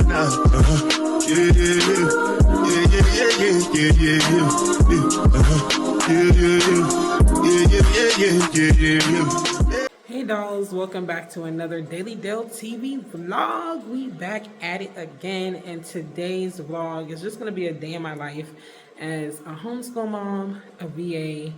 now. Yeah, yeah, yeah, yeah, yeah, yeah, yeah, yeah, yeah, yeah. Hey dolls, welcome back to another DailyDelle TV vlog. We back at it again, and today's vlog is just going to be a day in my life as a homeschool mom, a VA,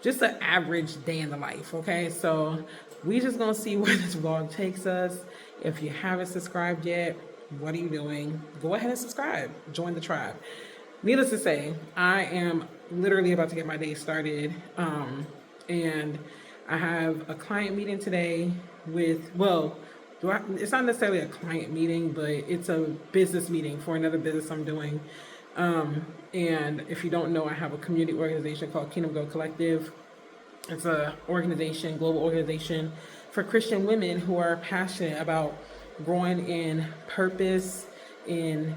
just an average day in the life, okay? So we just going to see where this vlog takes us. If you haven't subscribed yet, what are you doing? Go ahead and subscribe. Join the tribe. Needless to say, I am literally about to get my day started, and I have a client meeting today with, well, it's not necessarily a client meeting, but it's a business meeting for another business I'm doing. And if you don't know, I have a community organization called Kingdom Girl Collective. It's a organization, global organization for Christian women who are passionate about growing in purpose, in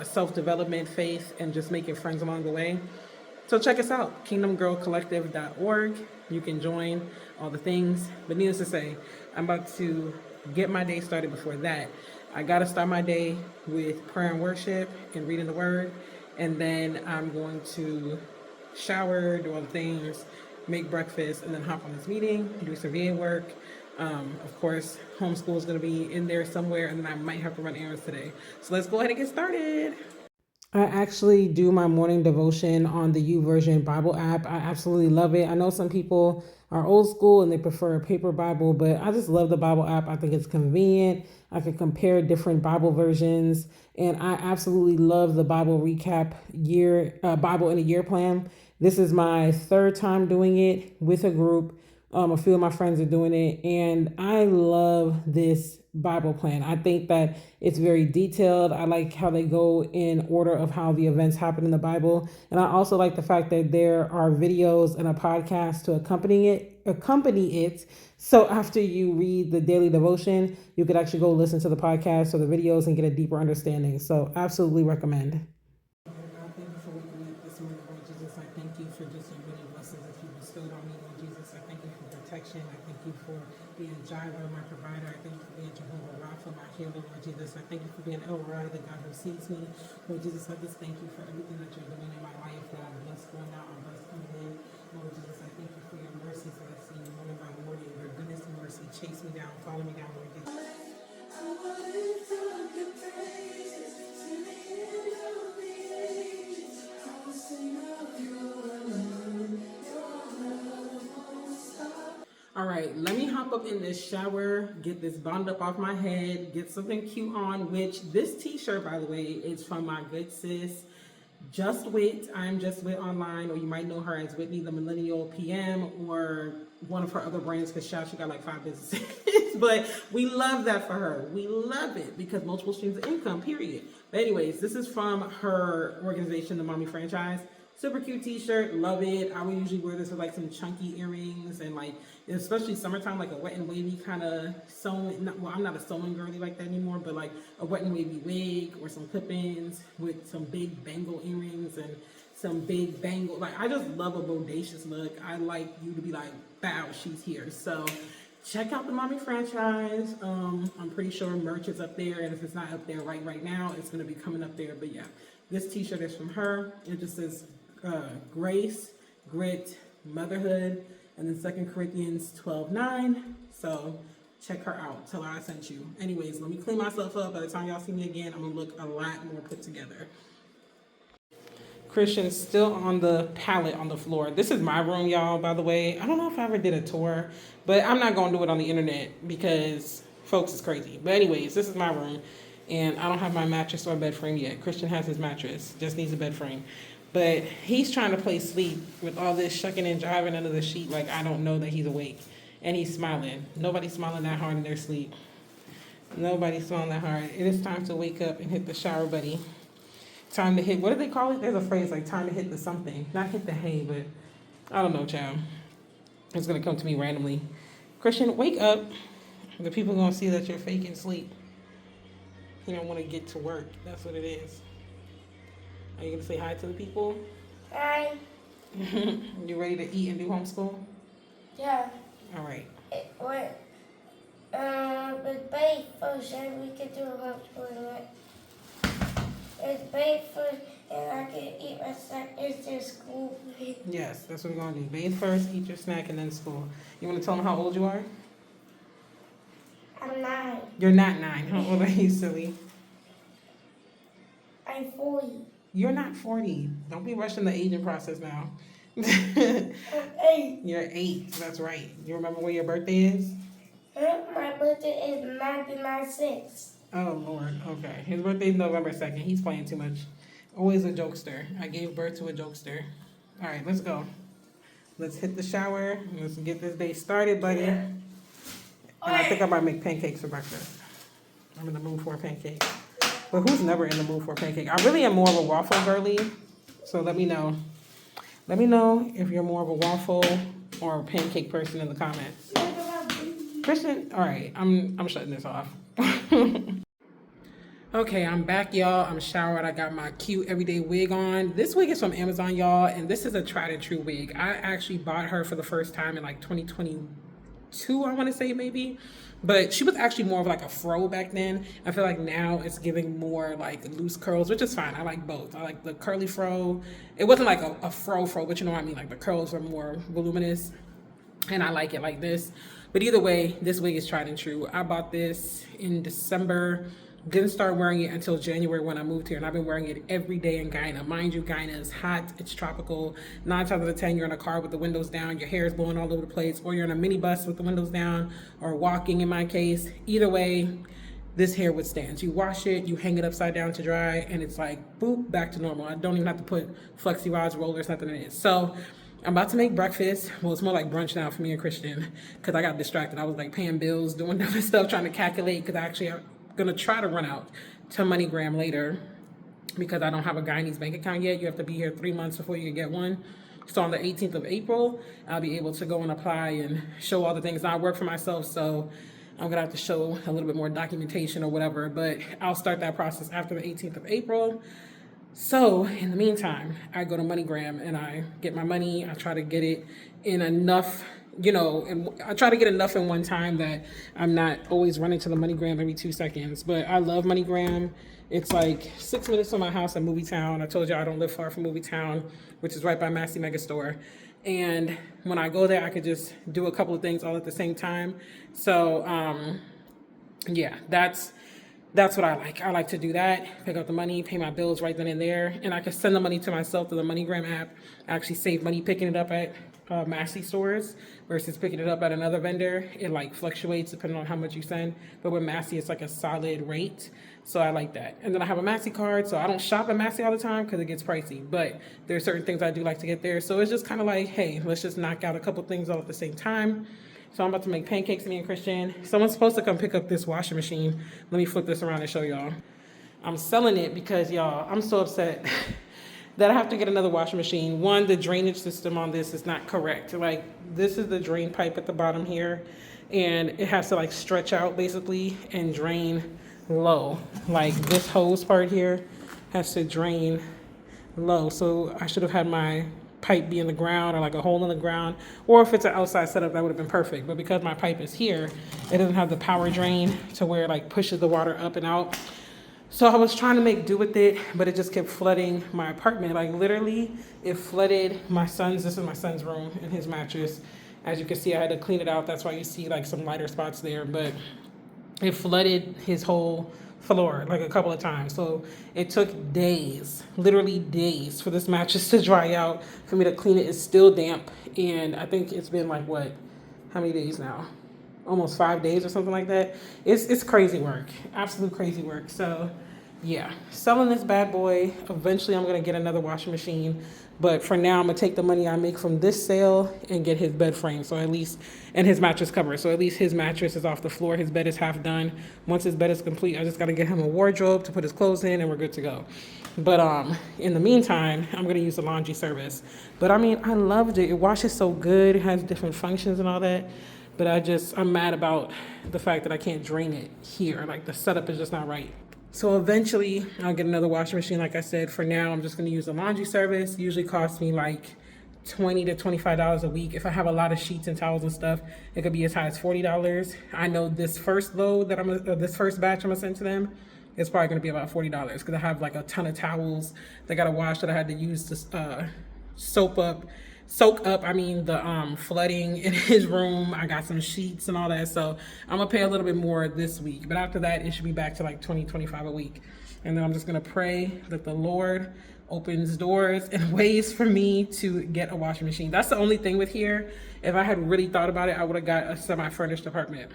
self-development, faith, and just making friends along the way. So check us out, kingdomgirlcollective.org. You can join all the things. But needless to say, I'm about to get my day started. Before that, I got to start my day with prayer and worship and reading the word. And then I'm going to shower, do all the things, make breakfast, and then hop on this meeting, do some VA work. Of course, homeschool is going to be in there somewhere, and then I might have to run errands today. So let's go ahead and get started. I actually do my morning devotion on the YouVersion Bible app. I absolutely love it. I know some people are old school and they prefer a paper Bible, but I just love the Bible app. I think it's convenient. I can compare different Bible versions, and I absolutely love the Bible recap Bible in a year plan. This is my third time doing it with a group. A few of my friends are doing it, and I love this Bible plan. I think that it's very detailed. I like how they go in order of how the events happen in the Bible. And I also like the fact that there are videos and a podcast to accompany it. So after you read the daily devotion, you could actually go listen to the podcast or the videos and get a deeper understanding. So absolutely recommend. Thank you for waking me up this morning, Lord Jesus. I thank you for just your many blessings that you bestowed on me, Lord Jesus. I thank you for protection. I thank you for being Jireh, my provider. I thank you for being Jehovah Rapha, my healer, Lord Jesus. I thank you for being El Roi, the God who sees me. Lord Jesus, I just thank you for everything that you're doing in my life, that I'm blessed going out, I'm blessed coming in. Lord Jesus, I thank you for your mercies that I see morning by morning. Your goodness and mercy chase me down, follow me down, Lord Jesus. All right, let me hop up in this shower, get this bond up off my head, get something cute on, which this t-shirt, by the way, is from my good sis, Just Wit. I'm Just Wit online, or you might know her as Whitney the Millennial PM, or one of her other brands, because she got like 5 businesses. But we love that for her. We love it because multiple streams of income, period. But anyways, this is from her organization, the Mommy Franchise. Super cute t-shirt, love it. I would usually wear this with like some chunky earrings and like, especially summertime, like a wet and wavy kind of sewing. Well, I'm not a sewing girly like that anymore, but like a wet and wavy wig or some clip-ins with some big bangle earrings and some big bangle. Like, I just love a bodacious look. I like you to be like, wow, she's here. So check out the Mommy Franchise. I'm pretty sure merch is up there, and if it's not up there right now, it's going to be coming up there. But yeah, this t-shirt is from her. It just says grace, grit, motherhood, and then 2 Corinthians 12:9. So check her out. Tell her I sent you. Anyways, let me clean myself up. By the time y'all see me again, I'm gonna look a lot more put together. Christian's still on the pallet on the floor. This is my room, y'all, by the way. I don't know if I ever did a tour, but I'm not gonna do it on the internet because folks is crazy. But anyways, this is my room, and I don't have my mattress or bed frame yet. Christian has his mattress, just needs a bed frame. But he's trying to play sleep with all this shucking and jiving under the sheet like I don't know that he's awake. And he's smiling. Nobody's smiling that hard in their sleep. Nobody's smiling that hard. It is time to wake up and hit the shower, buddy. Time to hit, what do they call it? There's a phrase like time to hit the something. Not hit the hay, but I don't know, child. It's going to come to me randomly. Christian, wake up. The people are going to see that you're faking sleep. You don't want to get to work. That's what it is. Are you going to say hi to the people? Hi. You ready to eat and do homeschool? Yeah. All right. But first, we could do a homeschool, right? bathe first and I can eat my snack after school. Yes, that's what we're gonna do. Bathe first, eat your snack, and then school. You wanna tell them how old you are? I'm 9. You're not 9. How old are you, silly? I'm 40. You're not 40. Don't be rushing the aging process now. I'm 8. You're 8. That's right. You remember when your birthday is? My birthday is 1996. Oh, Lord. Okay. His birthday is November 2nd. He's playing too much. Always a jokester. I gave birth to a jokester. All right, let's go. Let's hit the shower. Let's get this day started, buddy. And I think I might make pancakes for breakfast. I'm in the mood for a pancake. But who's never in the mood for a pancake? I really am more of a waffle girly. So let me know. Let me know if you're more of a waffle or a pancake person in the comments. Christian, all right, I'm shutting this off. Okay, I'm back, y'all. I'm showered. I got my cute everyday wig on. This wig is from Amazon, y'all, and this is a tried and true wig. I actually bought her for the first time in like 2022, I want to say maybe. But she was actually more of like a fro back then. I feel like now it's giving more like loose curls, which is fine. I like both. I like the curly fro. It wasn't like a fro, but you know what I mean? Like the curls are more voluminous, and I like it like this. But either way, this wig is tried and true. I bought this in December. Didn't start wearing it until January when I moved here, and I've been wearing it every day in Guyana. Mind you, Guyana is hot, it's tropical. 9 times out of 10, you're in a car with the windows down, your hair is blowing all over the place, or you're in a minibus with the windows down, or walking in my case. Either way, this hair withstands. You wash it, you hang it upside down to dry, and it's like, boop, back to normal. I don't even have to put flexi rods, rollers, nothing in it. So I'm about to make breakfast. Well, it's more like brunch now for me and Christian, because I got distracted. I was like paying bills, doing different stuff, trying to calculate, because I'm gonna try to run out to MoneyGram later because I don't have a Guyanese bank account yet. You have to be here 3 months before you can get one. So on the 18th of April, I'll be able to go and apply and show all the things. Now I work for myself, so I'm gonna have to show a little bit more documentation or whatever, but I'll start that process after the 18th of April. So in the meantime, I go to MoneyGram and I get my money. I try to get it in enough, you know, and I try to get enough in one time that I'm not always running to the MoneyGram every 2 seconds. But I love MoneyGram. It's like 6 minutes from my house in Movie Town. I told you I don't live far from Movie Town, which is right by Massey Megastore. And when I go there, I could just do a couple of things all at the same time. So yeah, that's what I like. I like to do that, pick up the money, pay my bills right then and there, and I can send the money to myself through the MoneyGram app. I actually save money picking it up at Massey stores versus picking it up at another vendor. It like fluctuates depending on how much you send, but with Massey it's like a solid rate, so I like that. And then I have a Massey card, so I don't shop at Massey all the time because it gets pricey, but there are certain things I do like to get there. So it's just kind of like, hey, let's just knock out a couple things all at the same time. So I'm about to make pancakes, me and Christian. Someone's supposed to come pick up this washing machine. Let me flip this around and show y'all. I'm selling it because, y'all, I'm so upset that I have to get another washing machine. One, the drainage system on this is not correct. Like, this is the drain pipe at the bottom here, and it has to like stretch out basically and drain low. Like this hose part here has to drain low. So I should have had my pipe be in the ground or like a hole in the ground, or if it's an outside setup, that would have been perfect. But because my pipe is here, it doesn't have the power drain to where it like pushes the water up and out. So I was trying to make do with it, but it just kept flooding my apartment. Like literally, it flooded this is my son's room and his mattress. As you can see, I had to clean it out. That's why you see like some lighter spots there, but it flooded his whole floor like a couple of times. So it took days, literally days, for this mattress to dry out, for me to clean it. It's still damp, and I think it's been like how many days now? Almost 5 days or something like that. It's crazy work, absolute crazy work. So yeah, selling this bad boy. Eventually I'm gonna get another washing machine, but for now I'm gonna take the money I make from this sale and get his bed frame, so at least, and his mattress cover, so at least his mattress is off the floor, his bed is half done. Once his bed is complete, I just gotta get him a wardrobe to put his clothes in and we're good to go. But in the meantime, I'm gonna use the laundry service. But I mean, I loved it. It washes so good, it has different functions and all that. But I'm mad about the fact that I can't drain it here. Like the setup is just not right. So eventually I'll get another washing machine. Like I said, for now, I'm just gonna use the laundry service. It usually costs me like $20 to $25 a week. If I have a lot of sheets and towels and stuff, it could be as high as $40. I know this first load this first batch I'm gonna send to them it's probably gonna be about $40 because I have like a ton of towels that gotta wash that I had to use to soak up the flooding in his room. I got some sheets and all that, so I'm gonna pay a little bit more this week, but after that it should be back to like 20-25 a week. And then I'm just gonna pray that the Lord opens doors and ways for me to get a washing machine. That's the only thing with here. If I had really thought about it, I would have got a semi-furnished apartment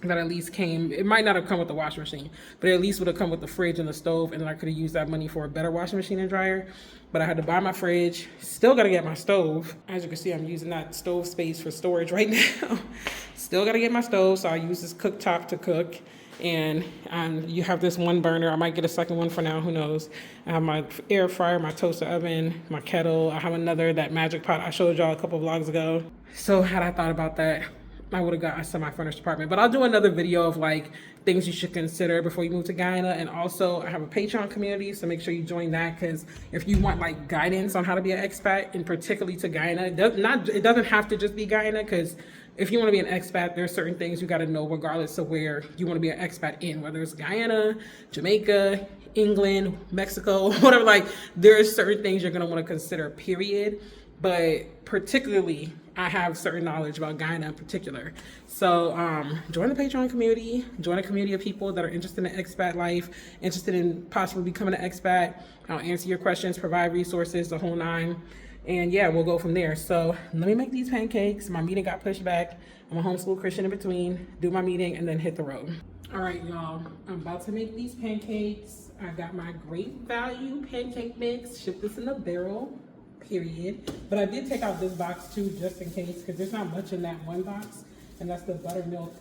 that at least came, it might not have come with the washing machine, but at least would have come with the fridge and the stove, and then I could have used that money for a better washing machine and dryer. But I had to buy my fridge, still gotta get my stove. As you can see, I'm using that stove space for storage right now. Still gotta get my stove, so I use this cooktop to cook. And you have this one burner. I might get a second one for now, who knows. I have my air fryer, my toaster oven, my kettle. I have another, that magic pot I showed y'all a couple vlogs ago. So had I thought about that, I would have got a semi-furnished apartment. But I'll do another video of like things you should consider before you move to Guyana. And also I have a Patreon community, so make sure you join that, because if you want like guidance on how to be an expat, and particularly to Guyana, it doesn't have to just be Guyana, because if you want to be an expat, there are certain things you got to know regardless of where you want to be an expat in, whether it's Guyana, Jamaica, England, Mexico, whatever. Like, there are certain things you're going to want to consider, period. But particularly, I have certain knowledge about Guyana in particular. So join the Patreon community, join a community of people that are interested in expat life, interested in possibly becoming an expat. I'll answer your questions, provide resources, the whole nine. And yeah, we'll go from there. So let me make these pancakes. My meeting got pushed back. I'm a homeschool Christian in between, do my meeting, and then hit the road. All right, y'all, I'm about to make these pancakes. I got my great value pancake mix, ship this in a barrel, period. But I did take out this box too, just in case, because there's not much in that one box. And that's the buttermilk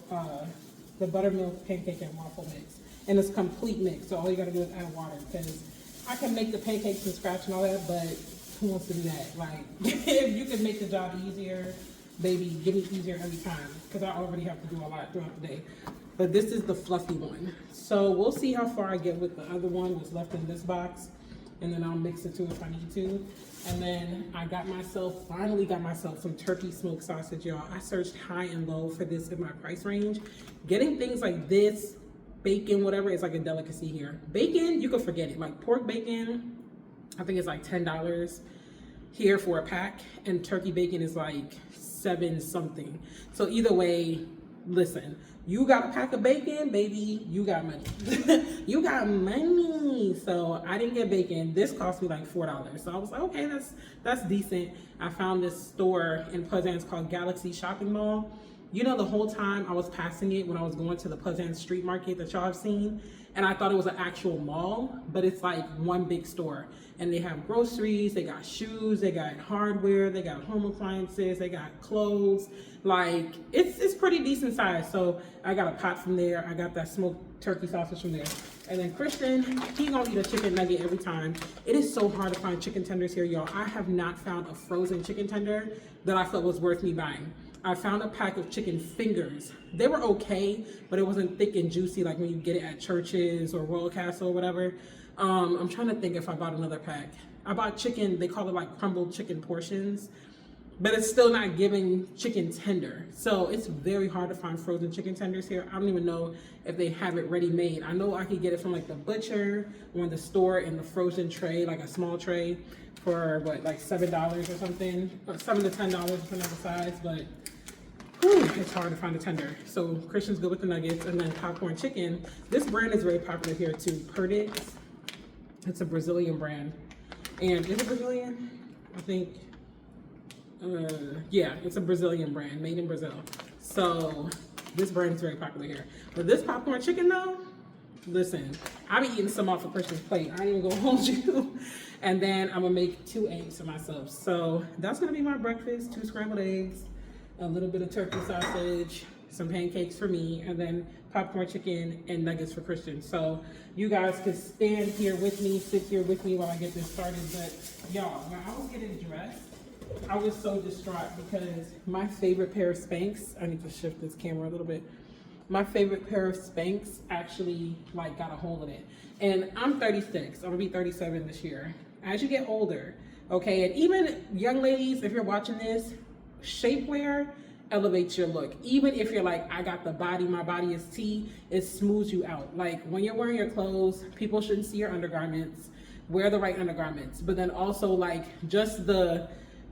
pancake and waffle mix. And it's complete mix, so all you gotta do is add water, because I can make the pancakes from scratch and all that, but who wants to do that? Like, if you can make the job easier, baby, give me easier every time, because I already have to do a lot throughout the day. But this is the fluffy one. So we'll see how far I get with the other one, what's left in this box, and then I'll mix it too if I need to. And then I finally got myself some turkey smoked sausage, y'all. I searched high and low for this in my price range. Getting things like this, bacon, whatever, is like a delicacy here. Bacon, you can forget it. Like pork bacon, I think it's like $10 here for a pack, and turkey bacon is like $7 something. So either way, listen, you got a pack of bacon, baby, you got money. You got money. So I didn't get bacon. This cost me like $4. So I was like, okay, that's decent. I found this store in Pleasance called Galaxy Shopping Mall. You know, the whole time I was passing it when I was going to the Pleasance street market that y'all have seen, and I thought it was an actual mall, but it's like one big store. And they have groceries, they got shoes, they got hardware, they got home appliances, they got clothes. Like, it's pretty decent size. So I got a pot from there. I got that smoked turkey sausage from there. And then Christian, he gonna eat a chicken nugget every time. It is so hard to find chicken tenders here, y'all. I have not found a frozen chicken tender that I felt was worth me buying. I found a pack of chicken fingers. They were okay, but it wasn't thick and juicy like when you get it at Church's or Royal Castle or whatever. I'm trying to think if I bought another pack. I bought chicken, they call it like crumbled chicken portions, but it's still not giving chicken tender. So it's very hard to find frozen chicken tenders here. I don't even know if they have it ready made. I know I could get it from like the butcher or in the store in the frozen tray, like a small tray for what, like $7 or something, or $7 to $10 depending on the size, but it's hard to find a tender. So Christian's good with the nuggets. And then popcorn chicken. This brand is very popular here too, Perdix. It's a Brazilian brand. And is it Brazilian? I think, yeah, it's a Brazilian brand, made in Brazil. So this brand is very popular here. But this popcorn chicken though, listen, I be eating some off of Christian's plate. I ain't even gonna hold you. And then I'm gonna make 2 eggs for myself. So that's gonna be my breakfast, 2 scrambled eggs, a little bit of turkey sausage, some pancakes for me, and then popcorn chicken and nuggets for Christian. So you guys can stand here with me, sit here with me while I get this started. But y'all, when I was getting dressed, I was so distraught because my favorite pair of Spanx, I need to shift this camera a little bit. My favorite pair of Spanx actually like got a hold of it. And I'm 36, I'm gonna be 37 this year. As you get older, okay, and even young ladies, if you're watching this, shapewear elevates your look. Even if you're like, I got the body, my body is T, it smooths you out. Like when you're wearing your clothes, people shouldn't see your undergarments. Wear the right undergarments. But then also like just the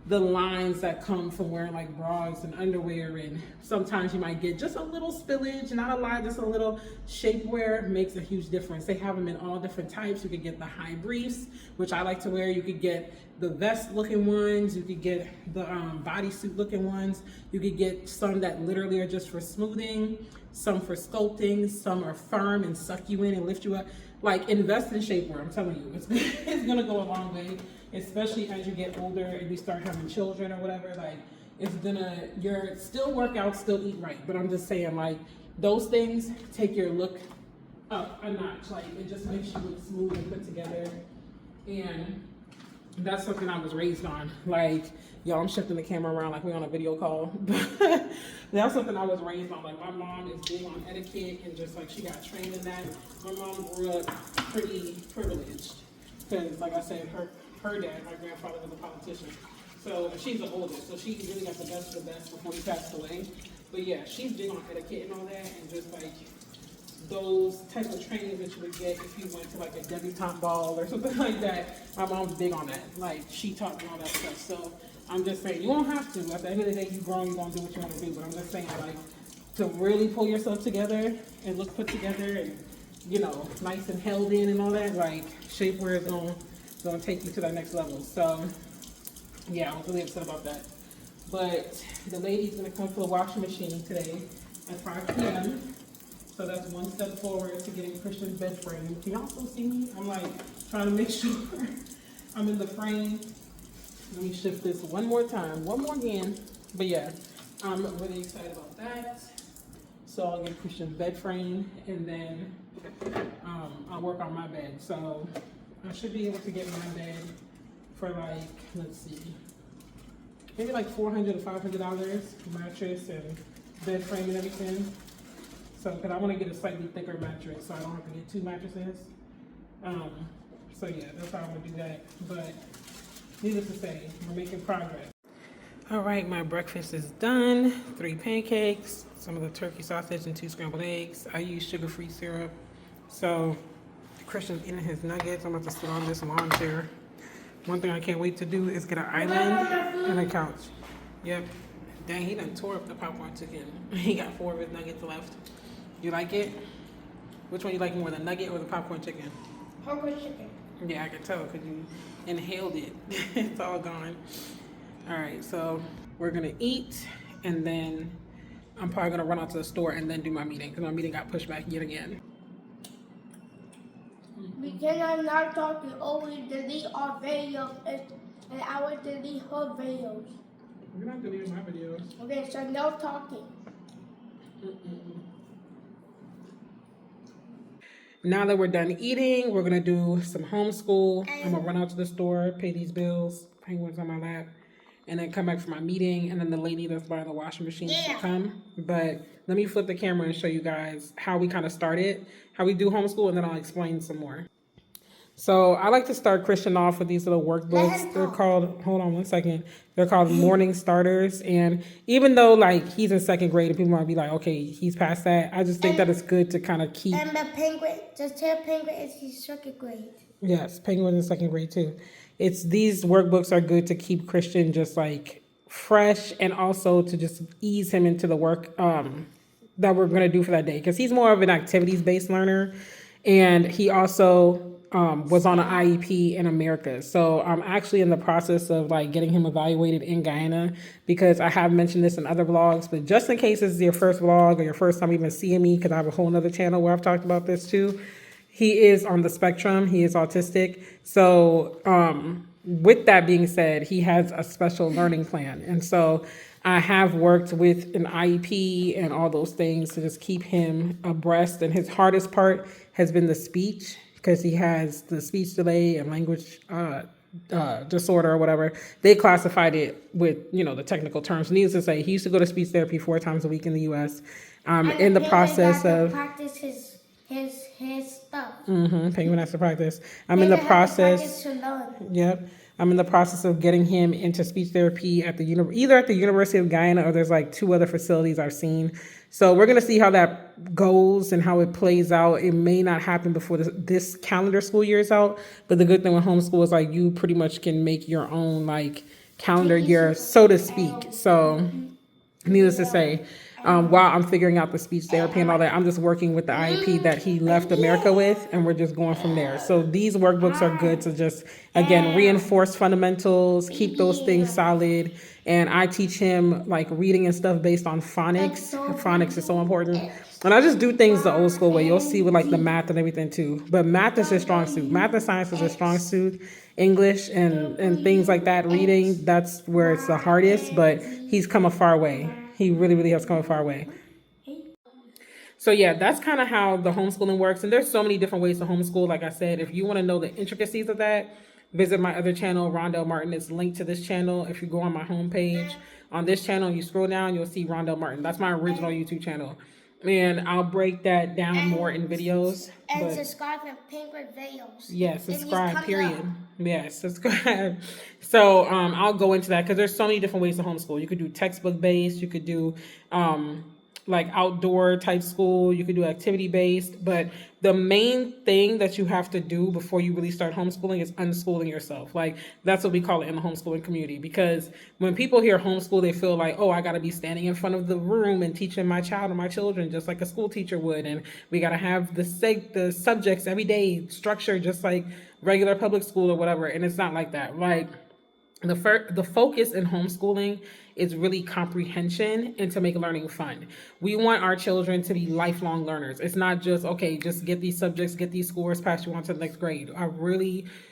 lines that come from wearing like bras and underwear, and sometimes you might get just a little spillage, not a lot, just a little shapewear makes a huge difference. They have them in all different types. You could get the high briefs, which I like to wear. You could get the vest looking ones. You could get the bodysuit looking ones. You could get some that literally are just for smoothing, some for sculpting, some are firm and suck you in and lift you up. Like invest in shapewear, I'm telling you, it's gonna go a long way, especially as you get older and you start having children or whatever. Like you're still work out, still eat right, but I'm just saying like those things take your look up a notch. Like it just makes you look smooth and put together, and that's something I was raised on. Like, y'all, I'm shifting the camera around like we're on a video call. But that's something I was raised on. Like, my mom is big on etiquette and just like she got trained in that. My mom grew up pretty privileged because, like I said, her dad, my grandfather, was a politician. So she's the oldest, so she really got the best of the best before he passed away. But yeah, she's big on etiquette and all that, and just like those type of trainings that you would get if you went to like a debutante ball or something like that. My mom's big on that. Like she taught me all that stuff. So I'm just saying you don't have to. At the end of the day, you grown, you gonna do what you want to do. But I'm just saying like to really pull yourself together and look put together and you know nice and held in and all that. Like shapewear is gonna take you to that next level. So yeah, I was really upset about that. But the lady's gonna come to the washing machine today at 5 p.m. So that's one step forward to getting Christian's bed frame. Can y'all still see me? I'm like trying to make sure I'm in the frame. Let me shift this one more time, one more again. But yeah, I'm really excited about that. So I'll get Christian's bed frame and then I'll work on my bed. So I should be able to get my bed for like, let's see, maybe like $400 to $500, mattress and bed frame and everything. So, because I want to get a slightly thicker mattress, so I don't have to get 2 mattresses. So yeah, that's how I'm gonna do that. But needless to say, we're making progress. All right, my breakfast is done. 3 pancakes, some of the turkey sausage, and 2 scrambled eggs. I use sugar-free syrup. So Christian's eating his nuggets. I'm about to sit on this lawn chair. One thing I can't wait to do is get an island and a couch. Yep. Dang, he done tore up the popcorn chicken. He got 4 of his nuggets left. You like it? Which one you like more, the nugget or the popcorn chicken? Popcorn chicken. Yeah, I can tell because you inhaled it. It's all gone. All right, so we're gonna eat and then I'm probably gonna run out to the store and then do my meeting because my meeting got pushed back yet again. We cannot not talk and always delete our videos and I will delete her videos. You're not deleting my videos. Okay, so no talking. Now that we're done eating, we're gonna do some homeschool. I'm gonna run out to the store, pay these bills, penguins on my lap, and then come back for my meeting. And then the lady that's buying the washing machine should come. But let me flip the camera and show you guys how we kind of started, how we do homeschool, and then I'll explain some more. So I like to start Christian off with these little workbooks. They're called, hold on one second. They're called morning starters. And even though like he's in 2nd grade and people might be like, okay, he's past that. I just think that it's good to kind of keep. And the penguin, just tell penguin is his 2nd grade. Yes, penguin in 2nd grade too. These workbooks are good to keep Christian just like fresh and also to just ease him into the work that we're going to do for that day. Because he's more of an activities-based learner. And he also was on an IEP in America. So I'm actually in the process of like getting him evaluated in Guyana because I have mentioned this in other vlogs, but just in case this is your first vlog or your first time even seeing me, because I have a whole nother channel where I've talked about this too. He is on the spectrum. He is autistic. So with that being said, he has a special learning plan. And so I have worked with an IEP and all those things to just keep him abreast. And his hardest part has been the speech, because he has the speech delay and language disorder or whatever. They classified it with, you know, the technical terms. Needless to say, he used to go to speech therapy 4 times a week in the U.S. In the process of practice his stuff. Penguin has to practice. I'm in the process. To learn. Yep. I'm in the process of getting him into speech therapy at the either at the University of Guyana, or there's like 2 other facilities I've seen. So we're going to see how that goes and how it plays out. It may not happen before this calendar school year is out, but the good thing with homeschool is like you pretty much can make your own like calendar year, so to speak. So needless to say, while I'm figuring out the speech therapy and all that, I'm just working with the IEP that he left America with, and we're just going from there. So these workbooks are good to just, again, reinforce fundamentals, keep those things solid. And I teach him like reading and stuff based on phonics. Phonics is so important. And I just do things the old school way. You'll see with like the math and everything too. But math is his strong suit. Math and science is his strong suit. English and things like that, reading, that's where it's the hardest, but he's come a far way. He really, really has come a far way. So yeah, that's kind of how the homeschooling works. And there's so many different ways to homeschool. Like I said, if you want to know the intricacies of that, visit my other channel, Rondell Martin. It's linked to this channel. If you go on my homepage on this channel and you scroll down, you'll see Rondell Martin. That's my original YouTube channel. And I'll break that down more in videos. And subscribe to Penguin Videos. Yes, subscribe, period. Yes, subscribe. So I'll go into that because there's so many different ways to homeschool. You could do textbook based. You could do like outdoor type school. You could do activity based. But the main thing that you have to do before you really start homeschooling is unschooling yourself. Like that's what we call it in the homeschooling community. Because when people hear homeschool, they feel like, oh, I got to be standing in front of the room and teaching my child or my children just like a school teacher would. And we got to have the subjects every day structured just like regular public school or whatever. And it's not like that. Like the focus in homeschooling is really comprehension and to make learning fun. We want our children to be lifelong learners. It's not just, okay, just get these subjects, get these scores, pass you on to the next grade.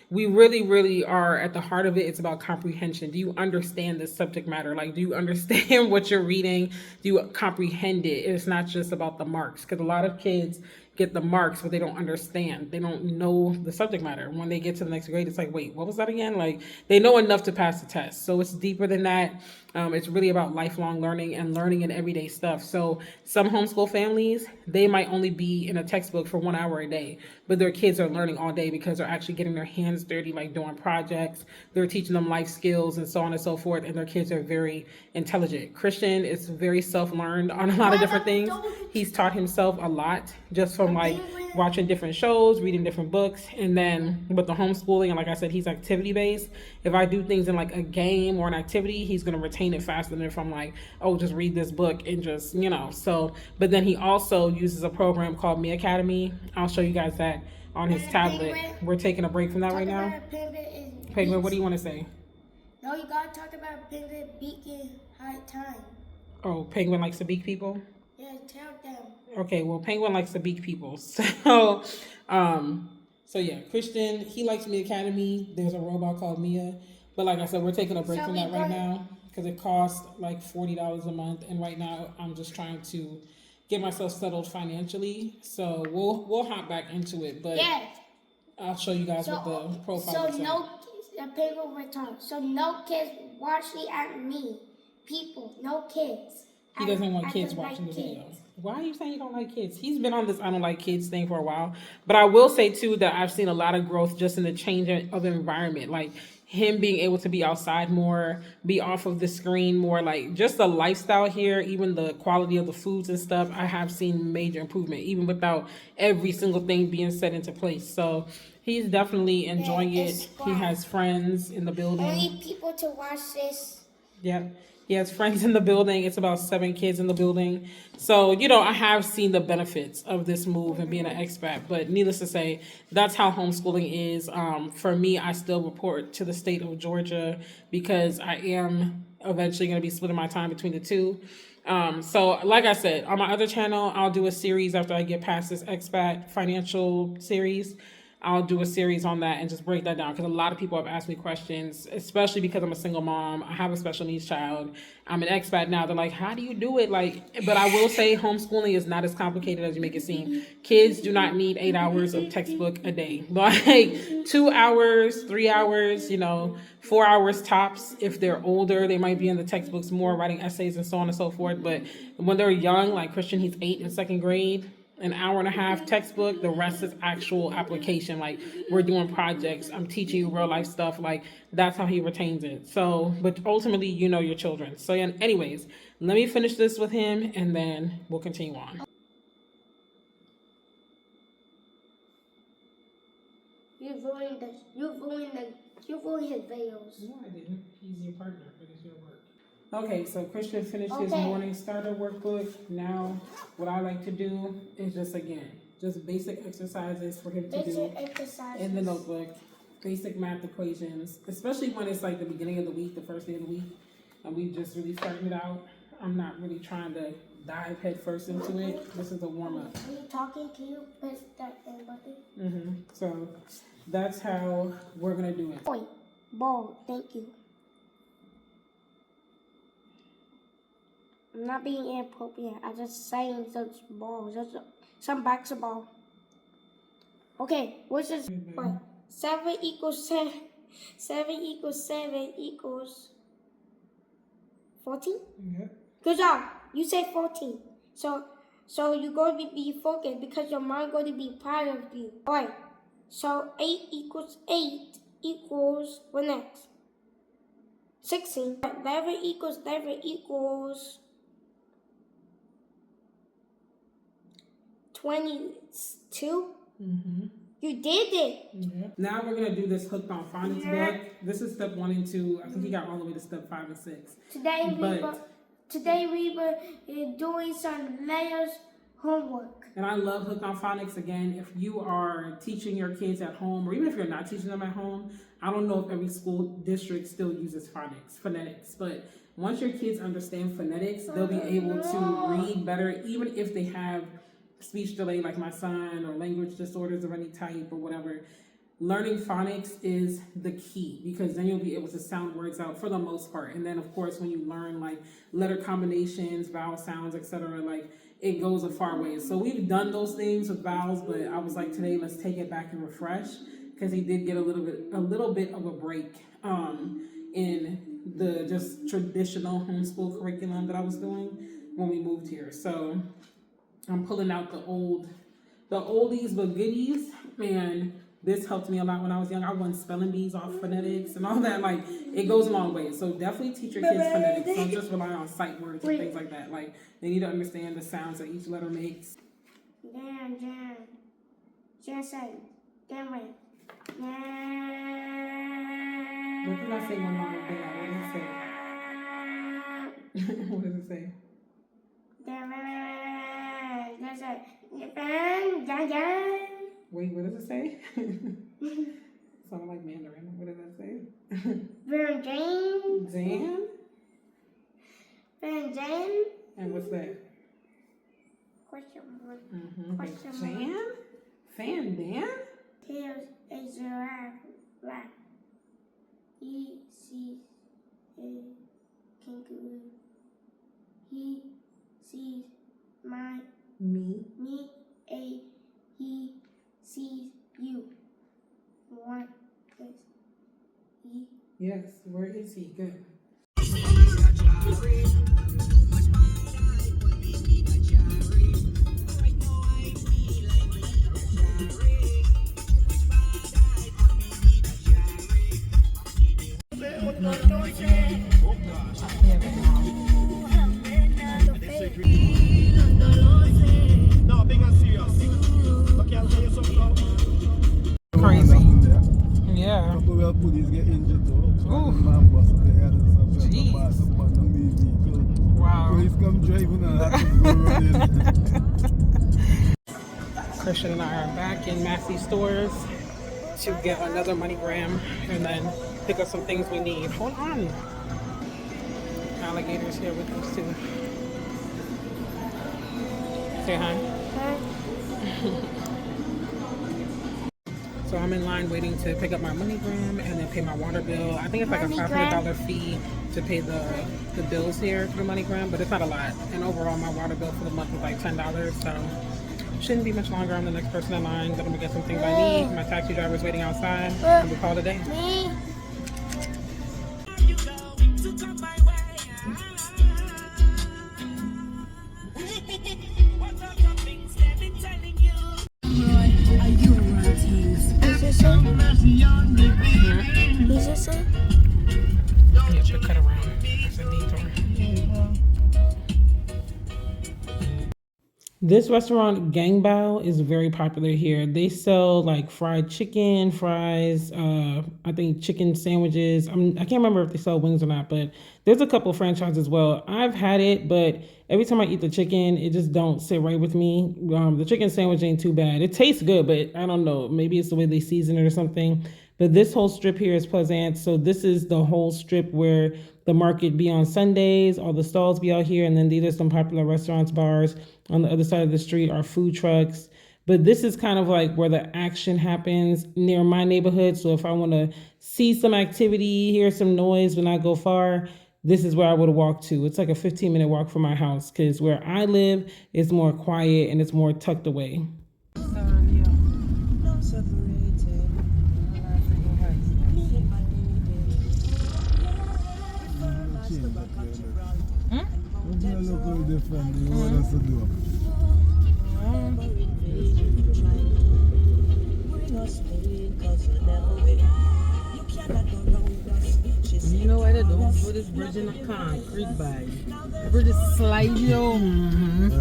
We really are at the heart of it. It's about comprehension. Do you understand this subject matter? Like, do you understand what you're reading? Do you comprehend it? It's not just about the marks, because a lot of kids get the marks, but they don't understand. They don't know the subject matter. When they get to the next grade, it's like, wait, what was that again? Like, they know enough to pass the test. So it's deeper than that. It's really about lifelong learning and learning in everyday stuff. So some homeschool families, they might only be in a textbook for 1 hour a day, but their kids are learning all day because they're actually getting their hands dirty, like doing projects. They're teaching them life skills and so on and so forth. And their kids are very intelligent. Christian is very self-learned on a lot of different things. He's taught himself a lot just from like watching different shows, reading different books. And then with the homeschooling, and like I said, he's activity based. If I do things in like a game or an activity, he's going to retain it faster than if I'm like, oh, just read this book and just, so, but then he also uses a program called Me Academy. I'll show you guys that on his tablet. We're taking a break from that right now. Penguin, what do you want to say? No, you gotta talk about Penguin beaking high time. Oh, Penguin likes to beak people? Yeah, tell them. Okay, well, Penguin likes to beak people. So yeah, Christian, he likes Me Academy. There's a robot called Mia. But like I said, we're taking a break from that right now because it costs like $40 a month. And right now I'm just trying to get myself settled financially. So we'll hop back into it. But I'll show you guys what the profile looks like. So no kids watching at me. People, no kids. He doesn't want kids watching the video. Why are you saying you don't like kids? He's been on this I don't like kids thing for a while. But I will say, too, that I've seen a lot of growth just in the change of environment. Like him being able to be outside more, be off of the screen more, like just the lifestyle here, even the quality of the foods and stuff. I have seen major improvement, even without every single thing being set into place. So he's definitely enjoying it. He has friends in the building. Only people to watch this. Yep. He has friends in the building. It's about 7 kids in the building. So, I have seen the benefits of this move and being an expat. But needless to say, that's how homeschooling is. For me, I still report to the state of Georgia because I am eventually going to be splitting my time between the two. So like I said, on my other channel, I'll do a series after I get past this expat financial series. I'll do a series on that and just break that down because a lot of people have asked me questions, especially because I'm a single mom. I have a special needs child. I'm an expat now. They're like, how do you do it? But I will say homeschooling is not as complicated as you make it seem. Kids do not need 8 hours of textbook a day. Like 2 hours, 3 hours, 4 hours tops. If they're older, they might be in the textbooks more, writing essays and so on and so forth. But when they're young, like Christian, he's 8 in second grade. an hour and a half textbook. The rest is actual application. Like, we're doing projects. I'm teaching you real life stuff. Like, that's how he retains it. So, but ultimately, you know your children. So, yeah, anyways, let me finish this with him and then we'll continue on. You ruined his videos. No, I didn't. He's your partner, but it's your work. Okay, so Christian finished his morning starter workbook. Now, what I like to do is just basic exercises for him to do in the notebook. Basic math equations, especially when it's like the beginning of the week, the first day of the week, and we just really starting it out. I'm not really trying to dive head first into it. This is a warm up. Are you talking? Can you press that thing button? So that's how we're gonna do it. Point. Ball. Thank you. I'm not being inappropriate. I'm just saying just balls. Just some basketball. Okay, what's this? What? 7 equals 7. 7 equals 7 equals 14? Yeah. Good job. You say 14. So you're going to be focused because your mind going to be proud of you. Alright. So 8 equals 8 equals what next? 16. 11 equals 11 equals 22. You did it. Yeah. Now we're gonna do this hooked on phonics book. This is step 1 and 2. I think he got all the way to step 5 and 6. Today we were doing some layers homework. And I love hooked on phonics. Again, if you are teaching your kids at home, or even if you're not teaching them at home, I don't know if every school district still uses phonetics, but once your kids understand phonetics, they'll be able to read better, even if they have speech delay like my son, or language disorders of any type or whatever. Learning phonics is the key, because then you'll be able to sound words out for the most part. And then of course, when you learn like letter combinations, vowel sounds, etc., like it goes a far way. So we've done those things with vowels, but I was like, today let's take it back and refresh, because he did get a little bit of a break in the just traditional homeschool curriculum that I was doing when we moved here. So I'm pulling out the oldies but goodies, and this helped me a lot when I was young. I won spelling bees off phonetics and all that. Like, it goes a long way. So definitely teach your kids phonetics. Don't just rely on sight words and things like that. Like, they need to understand the sounds that each letter makes. Jan, Jensen, Denver. What did I say one more thing? What does it say? Wait, what does it say? Sound like Mandarin. What does that say? Jan? Jan? And what's that? Question mark. Jan? Fan Dan? Here's a giraffe. Black. He sees a kangaroo. He sees me. He sees you. What is he? Yes, where is he? Good. Crazy. Yeah. Wow. Christian and I are back in Massey stores to get another MoneyGram and then pick up some things we need. Hold on. Alligators here with us too. Say hi. So I'm in line waiting to pick up my MoneyGram and then pay my water bill. I think it's like a $500 fee to pay the bills here through MoneyGram, but it's not a lot. And overall, my water bill for the month was like $10, so shouldn't be much longer. I'm the next person in line. Gonna get some things I need. My taxi driver's waiting outside, and we call it a day. teas. Is this it? Is this it? You have to cut around. That's a detour. This restaurant, Gangbao, is very popular here. They sell like fried chicken, fries, I think chicken sandwiches. I can't remember if they sell wings or not, but there's a couple franchises as well. I've had it, but every time I eat the chicken, it just don't sit right with me. The chicken sandwich ain't too bad. It tastes good, but I don't know. Maybe it's the way they season it or something. But this whole strip here is Pleasant. So this is the whole strip where the market be on Sundays. All the stalls be out here. And then these are some popular restaurants, bars. On the other side of the street are food trucks. But this is kind of like where the action happens near my neighborhood. So if I want to see some activity, hear some noise when I go far, this is where I would walk to. It's like a 15-minute walk from my house because where I live is more quiet and it's more tucked away. You know why they don't put this bridge in a concrete bag? The bridge is sliding on.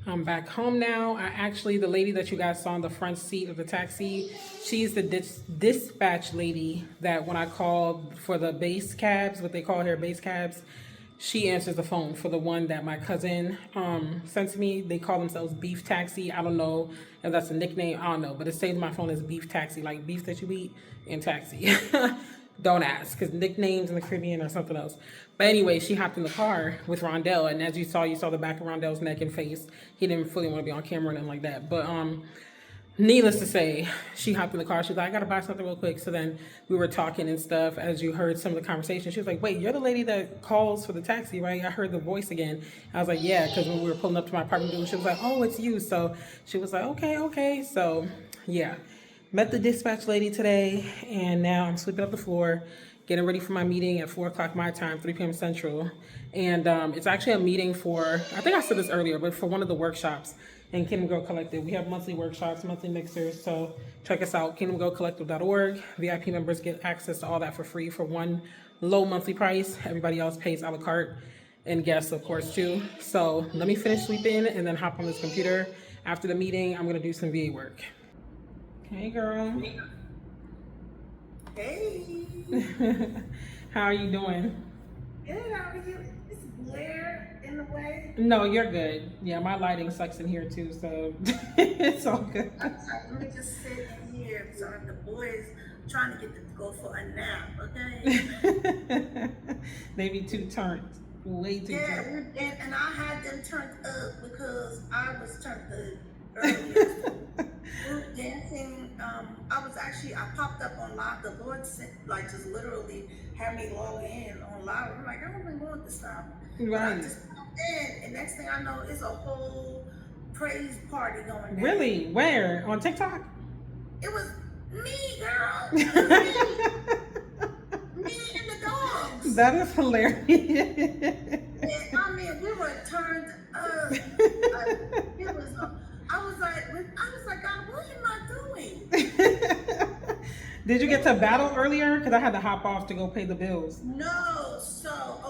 I'm back home now. The lady that you guys saw in the front seat of the taxi, she's the dispatch lady that when I called for the base cabs, what they call here base cabs, she answers the phone for the one that my cousin sent to me. They call themselves Beef Taxi. I don't know if that's a nickname. I don't know, but it saves my phone as Beef Taxi, like beef that you eat and taxi. Don't ask, because nicknames in the Caribbean are something else. But anyway, she hopped in the car with Rondell, and as you saw the back of Rondell's neck and face. He didn't fully want to be on camera or nothing like that. But needless to say, she hopped in the car. She was like, I gotta buy something real quick. So then we were talking and stuff. As you heard some of the conversation, she was like, wait, you're the lady that calls for the taxi, right? I heard the voice again. I was like, yeah, because when we were pulling up to my apartment building, she was like, oh, it's you. So she was like, okay. So yeah, met the dispatch lady today, and now I'm sweeping up the floor, getting ready for my meeting at 4 o'clock my time, 3 p.m. Central. And it's actually a meeting for, I think I said this earlier, but for one of the workshops in Kingdom Girl Collective. We have monthly workshops, monthly mixers, so check us out, kingdomgirlcollective.org. VIP members get access to all that for free for one low monthly price. Everybody else pays a la carte, and guests, of course, too. So let me finish sweeping and then hop on this computer. After the meeting, I'm gonna do some VA work. Hey, girl. Hey. How are you doing? Good, how are you? Is glare in the way? No, you're good. Yeah, my lighting sucks in here too, so it's all good. Let me just sit in here so the boys trying to get them to go for a nap, okay? They be too turned. Way too turned. Yeah, and I had them turned up because I was turned up earlier. We were dancing. I popped up on live. The Lord sent, like, just literally had me log in on live. I'm like, I don't even want this stuff. Right. I just popped in, and next thing I know, it's a whole praise party going down. Really? Where? On TikTok? It was me, girl. Me and the dogs. That is hilarious. And, I mean, we were turned up. I was like, God, what am I doing? Did you get to battle earlier? Because I had to hop off to go pay the bills. No, so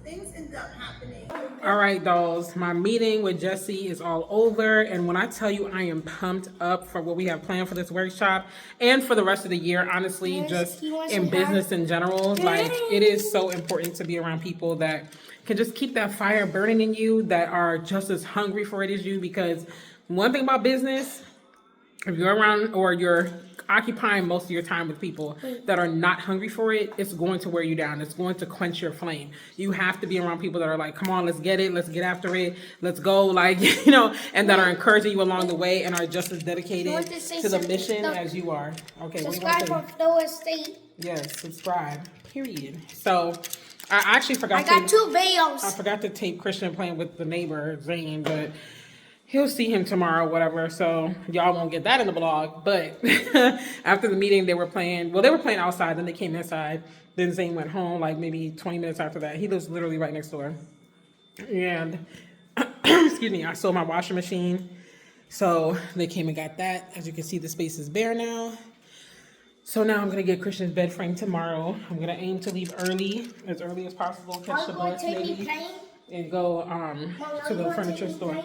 things ended up happening. All right, dolls, my meeting with Jessie is all over, and when I tell you I am pumped up for what we have planned for this workshop and for the rest of the year, honestly, just in business in general, like, it is so important to be around people that can just keep that fire burning in you, that are just as hungry for it as you, because one thing about business, if you're around or you're occupying most of your time with people that are not hungry for it, it's going to wear you down. It's going to quench your flame. You have to be around people that are like, come on, let's get it. Let's get after it. Let's go. Like, you know, and that are encouraging you along the way and are just as dedicated to the mission as you are. Okay. Subscribe for Flow Estate. Yes, subscribe. Period. So I actually forgot. I got 2 videos. I forgot to tape Christian playing with the neighbor, Zane, but he'll see him tomorrow, whatever. So y'all won't get that in the vlog. But after the meeting, they were playing. Well, they were playing outside. Then they came inside. Then Zane went home like maybe 20 minutes after that. He lives literally right next door. And excuse me, I sold my washing machine. So they came and got that. As you can see, the space is bare now. So now I'm going to get Christian's bed frame tomorrow. I'm going to aim to leave early as possible, catch the bus maybe, and go to the furniture store.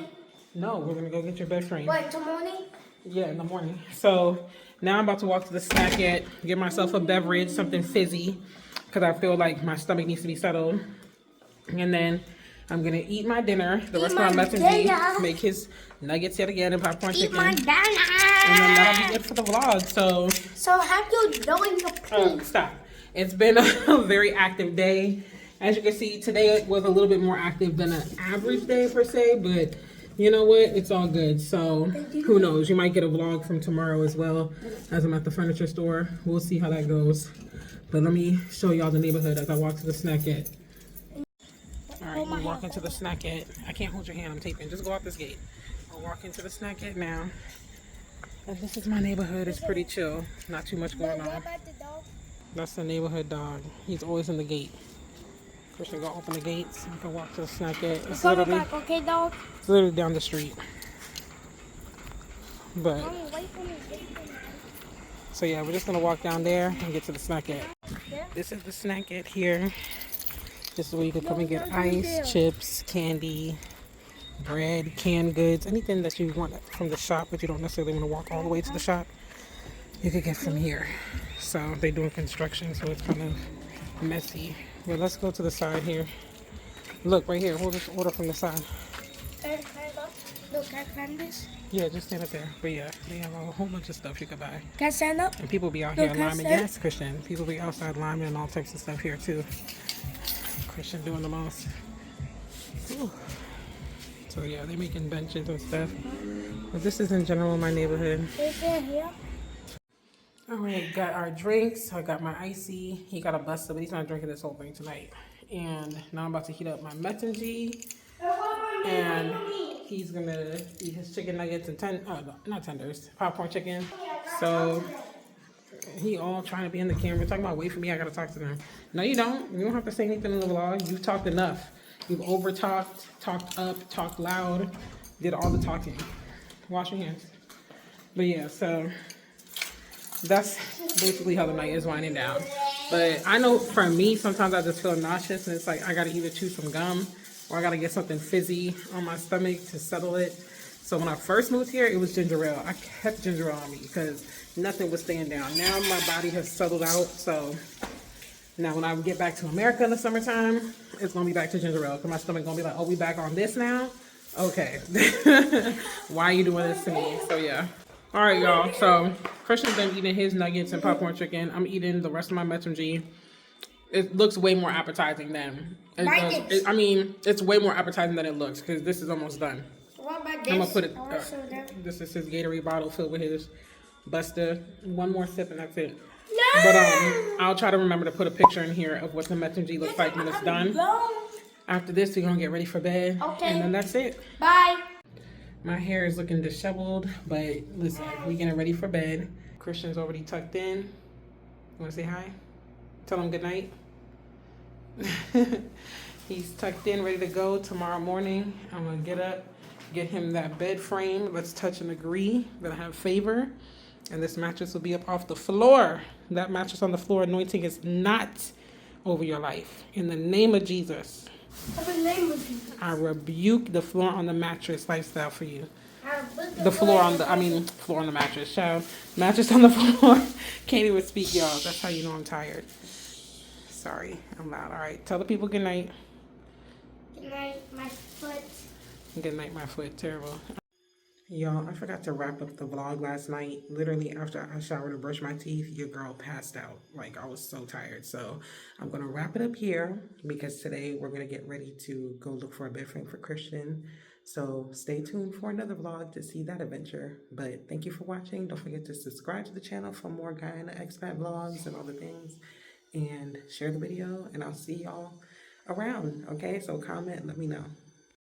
No, we're going to go get your bed frame. What, tomorrow morning? Yeah, in the morning. So now I'm about to walk to the snack-it, get myself a beverage, something fizzy, because I feel like my stomach needs to be settled. And then I'm going to eat my dinner. The rest of my messenger, make his nuggets yet again and popcorn chicken. My dinner. And then that'll be it for the vlog. So have you doing your please? Stop. It's been a very active day. As you can see, today was a little bit more active than an average day per se, but you know what? It's all good. So who knows? You might get a vlog from tomorrow as well, as I'm at the furniture store. We'll see how that goes. But let me show y'all the neighborhood as I walk to the snack-it. All right, we walk into the snack-it. I can't hold your hand. I'm taping. Just go out this gate. I'll walk into the snack-it now. And this is my neighborhood. It's pretty chill. Not too much going on. That's the neighborhood dog. He's always in the gate. Christian, go open the gates. You can walk to the snack-it. It's literally, back, okay, dog? it's literally down the street. But so yeah, we're just gonna walk down there and get to the snack-it. This is the snack-it here. This is where you can come and get ice, chips, candy, bread, canned goods, anything that you want from the shop, but you don't necessarily want to walk all the way to the shop, you could get from here. So they're doing construction, so it's kind of messy. But let's go to the side here. Look right here. We'll just order from the side. Look, can I climb this? Yeah, just stand up there. But yeah, they have a whole bunch of stuff you could buy. Can I stand up? And people be out here liming. Yes, Christian. People be outside liming and all types of stuff here too. Christian doing the most. Ooh. So yeah, they're making benches and stuff. But this is in general my neighborhood. Is it here? Alright, got our drinks. I got my icy. He got a buster, but he's not drinking this whole thing tonight. And now I'm about to heat up my messenger. And he's gonna eat his chicken nuggets and not tenders, popcorn chicken. So he all trying to be in the camera, talking about wait for me, I gotta talk to them. No, you don't. You don't have to say anything in the vlog. You've talked enough. You've over talked, talked up, talked loud, did all the talking. Wash your hands. But yeah, so that's basically how the night is winding down. But I know for me, sometimes I just feel nauseous and it's like I gotta either chew some gum or I gotta get something fizzy on my stomach to settle it. So when I first moved here, it was ginger ale. I kept ginger ale on me because nothing was staying down. Now my body has settled out, so now when I get back to America in the summertime, it's gonna be back to ginger ale because my stomach gonna be like, oh, we back on this now? Okay. Why are you doing this to me? So yeah. All right, y'all. So Christian's been eating his nuggets and popcorn chicken. I'm eating the rest of my messenger. It looks way more appetizing than it does. I mean, it's way more appetizing than it looks because this is almost done. What about this? I'm gonna put it. This is his Gatorade bottle filled with his Buster. One more sip and that's it. No! But I'll try to remember to put a picture in here of what the messenger looks like when it's done. After this, we're gonna get ready for bed. Okay. And then that's it. Bye. My hair is looking disheveled, but listen, we're getting ready for bed. Christian's already tucked in. You wanna say hi? Tell him good night. He's tucked in, ready to go tomorrow morning. I'm gonna get up, get him that bed frame. Let's touch and agree that I have favor. And this mattress will be up off the floor. That mattress on the floor anointing is not over your life. In the name of Jesus. In the name of Jesus. I rebuke the floor on the mattress lifestyle for you. The floor on the, floor on the mattress, child. Mattress on the floor. Can't even speak, y'all. That's how you know I'm tired. Sorry, I'm loud. All right, tell the people good night. Good night, my foot. Good night, my foot. Terrible. Y'all, I forgot to wrap up the vlog last night. Literally after I showered and brushed my teeth, your girl passed out. Like, I was so tired. So I'm going to wrap it up here because today we're going to get ready to go look for a bed frame for Christian. So stay tuned for another vlog to see that adventure. But thank you for watching. Don't forget to subscribe to the channel for more Guyana expat vlogs and all the things. And share the video. And I'll see y'all around. Okay, so comment, let me know.